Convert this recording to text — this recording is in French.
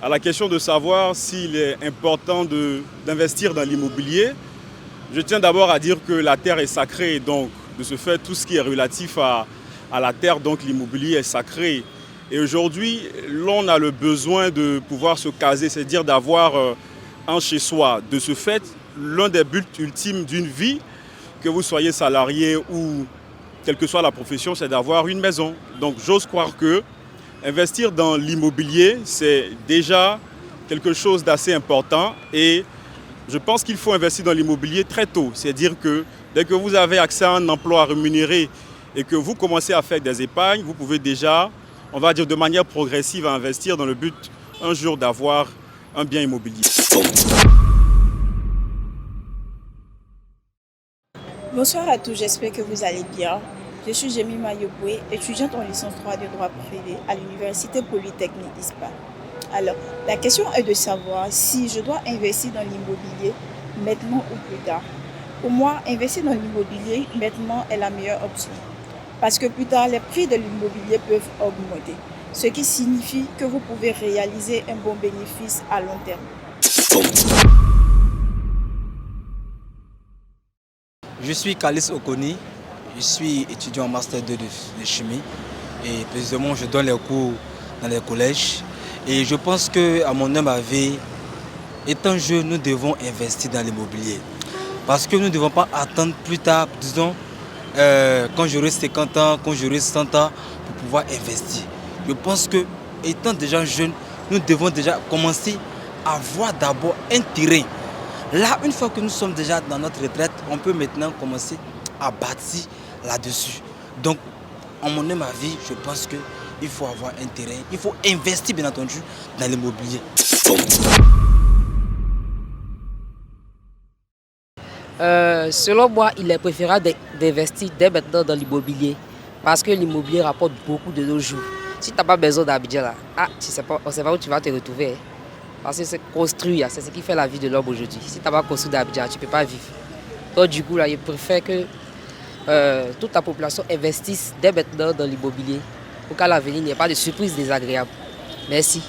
à la question de savoir s'il est important d'investir dans l'immobilier, je tiens d'abord à dire que la terre est sacrée, donc de ce fait, tout ce qui est relatif à la terre, donc l'immobilier est sacré. Et aujourd'hui, l'on a le besoin de pouvoir se caser, c'est-à-dire d'avoir un chez soi. De ce fait, l'un des buts ultimes d'une vie, que vous soyez salarié ou quelle que soit la profession, c'est d'avoir une maison. Donc j'ose croire que investir dans l'immobilier, c'est déjà quelque chose d'assez important et je pense qu'il faut investir dans l'immobilier très tôt. C'est-à-dire que dès que vous avez accès à un emploi rémunéré et que vous commencez à faire des épargnes, vous pouvez déjà, on va dire de manière progressive, investir dans le but un jour d'avoir un bien immobilier. Bonsoir à tous, j'espère que vous allez bien. Je suis Jemima Yoboué, étudiante en licence 3 de droit privé à l'Université Polytechnique d'ISPA. Alors, la question est de savoir si je dois investir dans l'immobilier maintenant ou plus tard. Pour moi, investir dans l'immobilier maintenant est la meilleure option. Parce que plus tard, les prix de l'immobilier peuvent augmenter, ce qui signifie que vous pouvez réaliser un bon bénéfice à long terme. Je suis Kalis Okoni, je suis étudiant en Master 2 de chimie et précisément je donne les cours dans les collèges. Et je pense qu'à mon humble avis, étant jeune, nous devons investir dans l'immobilier. Parce que nous ne devons pas attendre plus tard, disons, quand j'aurai 50 ans, quand j'aurai 100 ans, pour pouvoir investir. Je pense que, étant déjà jeune, nous devons déjà commencer à avoir d'abord un terrain. Là, une fois que nous sommes déjà dans notre retraite, on peut maintenant commencer à bâtir là-dessus. Donc, en mon avis, je pense qu'il faut avoir un terrain, il faut investir bien entendu dans l'immobilier. Selon moi, il est préférable d'investir dès maintenant dans l'immobilier parce que l'immobilier rapporte beaucoup de nos jours. Si tu n'as pas besoin d'Abidjan, là, on ne sait pas où tu vas te retrouver. Hein. Parce que c'est construire, c'est ce qui fait la vie de l'homme aujourd'hui. Si tu n'as pas construit d'Abidjan, tu ne peux pas vivre. Donc du coup, là, je préfère que toute la population investisse dès maintenant dans l'immobilier pour qu'à l'avenir, il n'y ait pas de surprise désagréable. Merci.